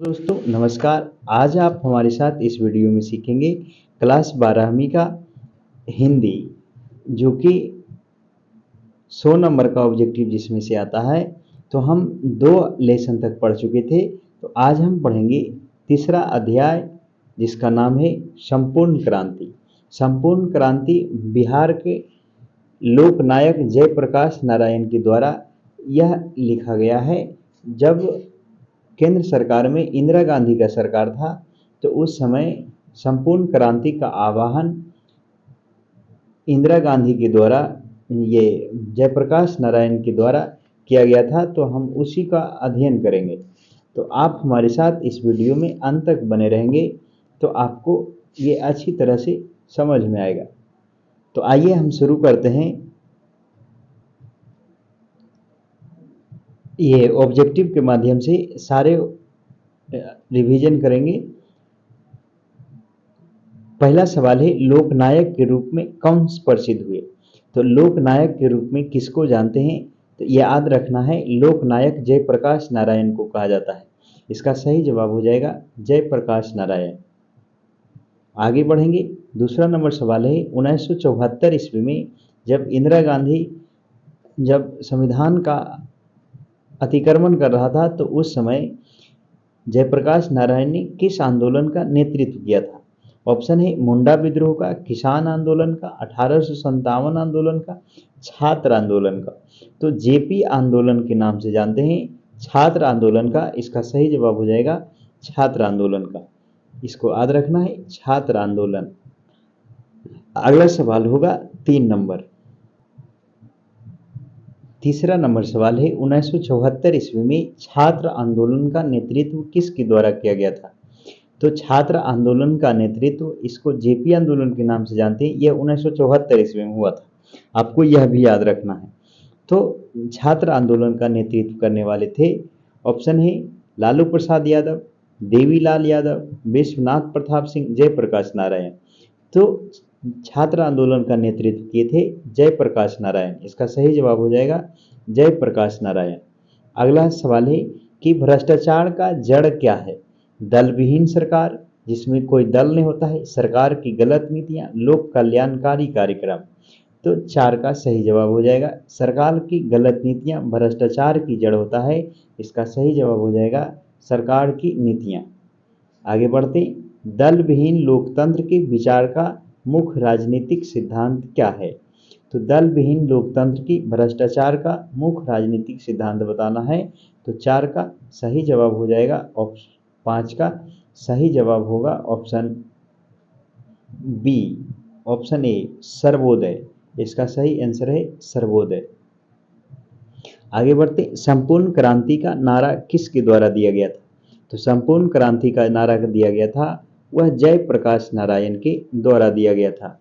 दोस्तों नमस्कार। आज आप हमारे साथ इस वीडियो में सीखेंगे क्लास 12वीं का हिंदी, जो कि 100 नंबर का ऑब्जेक्टिव जिसमें से आता है। तो हम 2 लेसन तक पढ़ चुके थे। तो आज हम पढ़ेंगे तीसरा अध्याय, जिसका नाम है संपूर्ण क्रांति। संपूर्ण क्रांति बिहार के लोकनायक जयप्रकाश नारायण के द्वारा यह लिखा गया है। जब केंद्र सरकार में इंदिरा गांधी का सरकार था, तो उस समय संपूर्ण क्रांति का आह्वान इंदिरा गांधी के द्वारा, ये जयप्रकाश नारायण के द्वारा किया गया था। तो हम उसी का अध्ययन करेंगे। तो आप हमारे साथ इस वीडियो में अंत तक बने रहेंगे, तो आपको ये अच्छी तरह से समझ में आएगा। तो आइए हम शुरू करते हैं। ये ऑब्जेक्टिव के माध्यम से सारे रिवीजन करेंगे। पहला सवाल है, लोकनायक के रूप में कौन प्रसिद्ध हुए? तो लोकनायक के रूप में किसको जानते हैं? तो याद रखना है, लोकनायक जयप्रकाश नारायण को कहा जाता है। इसका सही जवाब हो जाएगा जयप्रकाश नारायण। आगे बढ़ेंगे। दूसरा नंबर सवाल है, 1974 ईस्वी में जब इंदिरा गांधी जब संविधान का अतिक्रमण कर रहा था, तो उस समय जयप्रकाश नारायण ने किस आंदोलन का नेतृत्व किया था? ऑप्शन है मुंडा विद्रोह का, किसान आंदोलन का, 1857 आंदोलन का, छात्र आंदोलन का। तो जेपी आंदोलन के नाम से जानते हैं, छात्र आंदोलन का। इसका सही जवाब हो जाएगा छात्र आंदोलन का। इसको याद रखना है, छात्र आंदोलन। अगला सवाल होगा 3 नंबर। तीसरा नंबर सवाल है, 1974 ईस्वी में छात्र आंदोलन का नेतृत्व किसके द्वारा किया गया था? तो छात्र आंदोलन का नेतृत्व, इसको जेपी आंदोलन के नाम से जानते हैं, यह 1974 ईस्वी में हुआ था। आपको यह भी याद रखना है। तो छात्र आंदोलन का नेतृत्व करने वाले थे, ऑप्शन है लालू प्रसाद यादव, देवीलाल यादव, विश्वनाथ प्रताप सिंह, जयप्रकाश नारायण। तो छात्र आंदोलन का नेतृत्व किए थे जयप्रकाश नारायण। इसका सही जवाब हो जाएगा जयप्रकाश नारायण। अगला सवाल है कि भ्रष्टाचार का जड़ क्या है? दल विहीन सरकार, जिसमें कोई दल नहीं होता है, सरकार की गलत नीतियां, लोक कल्याणकारी कार्यक्रम। तो 4 का सही जवाब हो जाएगा सरकार की गलत नीतियां भ्रष्टाचार की जड़ होता है। इसका सही जवाब हो जाएगा सरकार की नीतियां। आगे बढ़ते, दल विहीन लोकतंत्र के विचार का मुख्य राजनीतिक सिद्धांत क्या है? तो दल विहीन लोकतंत्र की भ्रष्टाचार का मुख्य राजनीतिक सिद्धांत बताना है। तो 4 का सही जवाब हो जाएगा 5 का सही जवाब होगा option B, option A, Sarvodaya. इसका सही आंसर है सर्वोदय। आगे बढ़ते, संपूर्ण क्रांति का नारा किसके द्वारा दिया गया था? तो संपूर्ण क्रांति का नारा दिया गया था, वह जयप्रकाश नारायण के द्वारा दिया गया था।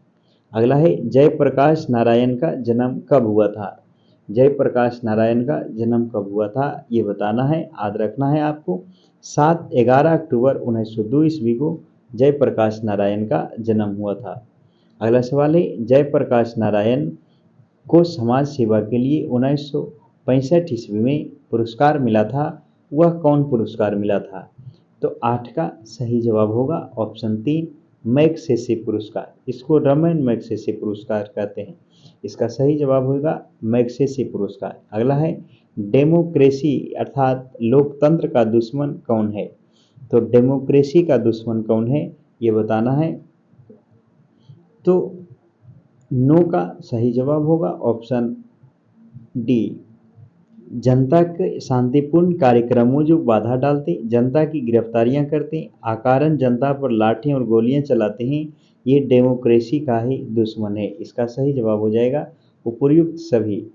अगला है, जयप्रकाश नारायण का जन्म कब हुआ था? जयप्रकाश नारायण का जन्म कब हुआ था, ये बताना है, याद रखना है आपको। 11 अक्टूबर 1902 ईस्वी को जयप्रकाश नारायण का जन्म हुआ था। अगला सवाल है, जयप्रकाश नारायण को समाज सेवा के लिए 1965 ईस्वी में पुरस्कार मिला था, वह कौन पुरस्कार मिला था? तो 8 का सही जवाब होगा ऑप्शन 3, मैग्सेसे पुरस्कार। इसको रमन मैग्सेसे पुरस्कार कहते हैं। इसका सही जवाब होगा मैग्सेसे पुरस्कार। अगला है, डेमोक्रेसी अर्थात लोकतंत्र का दुश्मन कौन है? तो डेमोक्रेसी का दुश्मन कौन है, ये बताना है। तो 9 का सही जवाब होगा ऑप्शन डी, जनता के शांतिपूर्ण कार्यक्रमों जो बाधा डालते, जनता की गिरफ्तारियां करते, अकारण जनता पर लाठियां और गोलियां चलाते हैं, ये डेमोक्रेसी का ही दुश्मन है। इसका सही जवाब हो जाएगा उपर्युक्त सभी।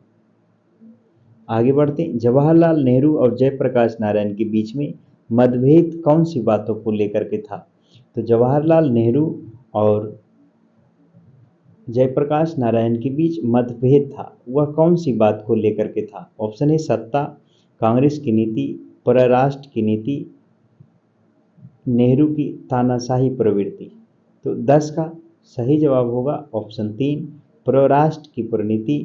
आगे बढ़ते, जवाहरलाल नेहरू और जयप्रकाश नारायण के बीच में मतभेद कौन सी बातों को लेकर के था? तो जवाहरलाल नेहरू और जयप्रकाश नारायण के बीच मतभेद था, वह कौन सी बात को लेकर के था? ऑप्शन है सत्ता, कांग्रेस की नीति, परराष्ट्र की नीति, नेहरू की तानाशाही प्रवृत्ति। तो 10 का सही जवाब होगा ऑप्शन 3, परराष्ट्र की प्रनीति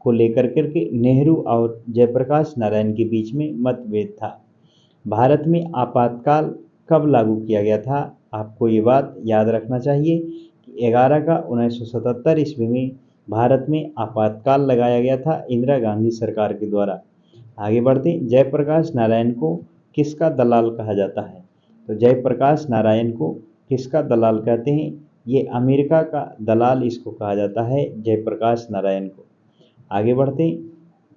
को लेकर करके नेहरू और जयप्रकाश नारायण के बीच में मतभेद था। भारत में आपातकाल कब लागू किया गया था? आपको ये बात याद रखना चाहिए कि 11 का 1977 ईस्वी में भारत में आपातकाल लगाया गया था इंदिरा गांधी सरकार के द्वारा। आगे बढ़ते, जयप्रकाश नारायण को किसका दलाल कहा जाता है? तो जयप्रकाश नारायण को किसका दलाल कहते हैं? ये अमेरिका का दलाल इसको कहा जाता है, जयप्रकाश नारायण को। आगे बढ़ते,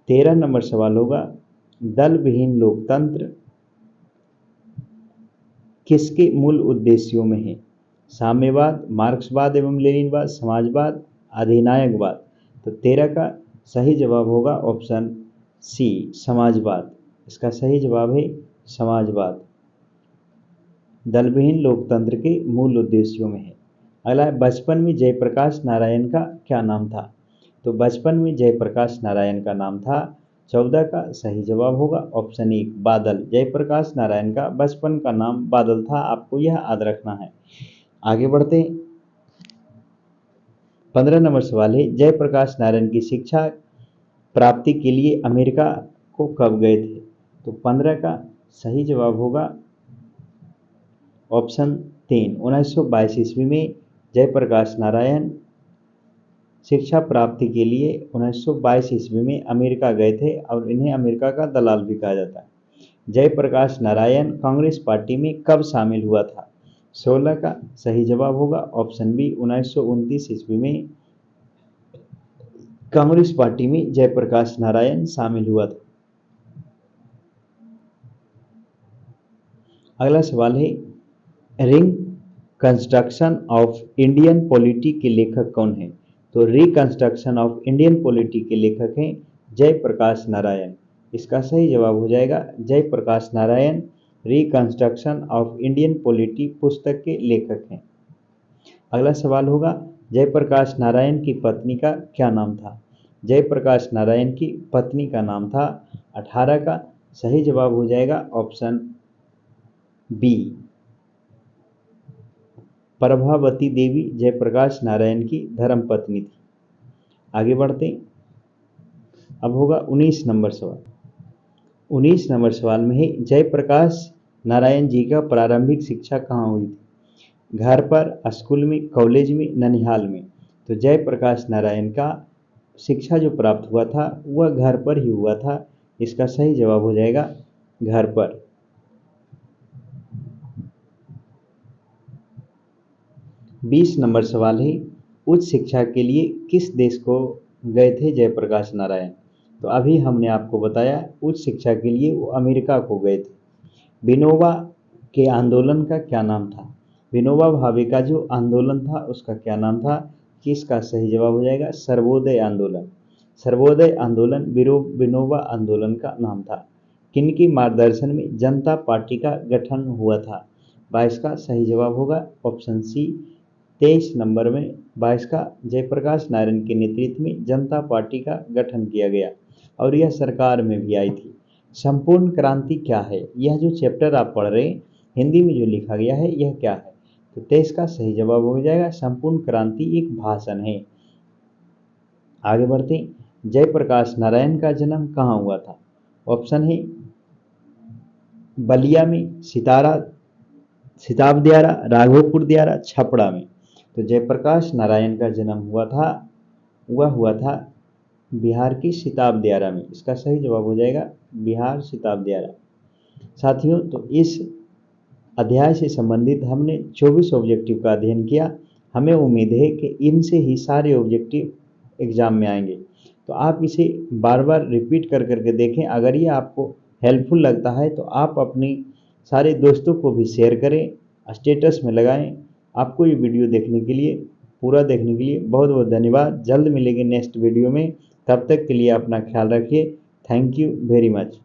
13 नंबर सवाल होगा, दल विहीन लोकतंत्र किसके मूल उद्देश्यों में है? साम्यवाद, मार्क्सवाद एवं लेनिनवाद, समाजवाद, अधिनायकवाद। तो 13 का सही जवाब होगा ऑप्शन सी, समाजवाद। इसका सही जवाब है समाजवाद। दलविहीन लोकतंत्र के मूल उद्देश्यों में है। अगला है, बचपन में जयप्रकाश नारायण का क्या नाम था? तो बचपन में जयप्रकाश नारायण का नाम था, 14 का सही जवाब होगा ऑप्शन ए, बादल। जयप्रकाश नारायण का बचपन का नाम बादल था, आपको यह याद रखना है। आगे बढ़ते, 15 नंबर सवाल है, जयप्रकाश नारायण की शिक्षा प्राप्ति के लिए अमेरिका को कब गए थे? तो 15 का सही जवाब होगा ऑप्शन 3, 1922 ईस्वी में जयप्रकाश नारायण शिक्षा प्राप्ति के लिए 1922 ईस्वी में अमेरिका गए थे और इन्हें अमेरिका का दलाल भी कहा जाता है। जयप्रकाश नारायण कांग्रेस पार्टी में कब शामिल हुआ था? 16 का सही जवाब होगा ऑप्शन बी, 1929 ईस्वी में कांग्रेस पार्टी में जयप्रकाश नारायण शामिल हुआ था। अगला सवाल है, रिकंस्ट्रक्शन ऑफ इंडियन पॉलिटी के लेखक कौन है? तो रिकंस्ट्रक्शन ऑफ इंडियन पॉलिटी के लेखक हैं जयप्रकाश नारायण। इसका सही जवाब हो जाएगा Jayaprakash Narayan reconstruction of Indian polity पुस्तक के लेखक हैं। अगला सवाल होगा, जयप्रकाश नारायण की पत्नी का क्या नाम था? जयप्रकाश नारायण की पत्नी का नाम था, 18 का सही जवाब हो जाएगा ऑप्शन बी, प्रभावती देवी जयप्रकाश नारायण की धर्मपत्नी थी। आगे बढ़ते, अब होगा 19 नंबर सवाल। 19 नंबर सवाल में है, जयप्रकाश नारायण जी का प्रारंभिक शिक्षा कहाँ हुई थी? घर पर, स्कूल में, कॉलेज में, ननिहाल में। तो जयप्रकाश नारायण का शिक्षा जो प्राप्त हुआ था वह घर पर ही हुआ था। इसका सही जवाब हो जाएगा घर पर। 20 नंबर सवाल है, उच्च शिक्षा के लिए किस देश को गए थे जयप्रकाश नारायण? तो अभी हमने आपको बताया उच्च शिक्षा के लिए वो अमेरिका को गए थे। विनोबा के आंदोलन का क्या नाम था? विनोबा भावे का जो आंदोलन था उसका क्या नाम था? किसका सही जवाब हो जाएगा सर्वोदय आंदोलन। सर्वोदय आंदोलन विनोबा आंदोलन का नाम था। किनके मार्गदर्शन में जनता पार्टी का गठन हुआ था? 22 का सही जवाब होगा ऑप्शन सी, 23 नंबर में 22 का जयप्रकाश नारायण के नेतृत्व में जनता पार्टी का गठन किया गया और यह सरकार में भी आई थी। संपूर्ण क्रांति क्या है? यह जो चैप्टर आप पढ़ रहे हैं हिंदी में जो लिखा गया है यह क्या है? तो 23 का सही जवाब हो जाएगा संपूर्ण क्रांति एक भाषण है। आगे बढ़ते, जयप्रकाश नारायण का जन्म कहाँ हुआ था? ऑप्शन है बलिया में, सिताब दियारा, राघोपुर दियारा, छपड़ा में। तो जयप्रकाश नारायण का जन्म वह हुआ था बिहार की सिताब दियारा में। इसका सही जवाब हो जाएगा बिहार सिताब दियारा। साथियों, तो इस अध्याय से संबंधित हमने 24 ऑब्जेक्टिव का अध्ययन किया। हमें उम्मीद है कि इनसे ही सारे ऑब्जेक्टिव एग्जाम में आएंगे। तो आप इसे बार बार रिपीट कर करके देखें। अगर ये आपको हेल्पफुल लगता है तो आप अपने सारे दोस्तों को भी शेयर करें, स्टेटस में लगाएं। आपको ये वीडियो देखने के लिए, पूरा देखने के लिए बहुत बहुत धन्यवाद। जल्द मिलेंगे नेक्स्ट वीडियो में। तब तक के लिए अपना ख्याल रखिए। Thank you very much.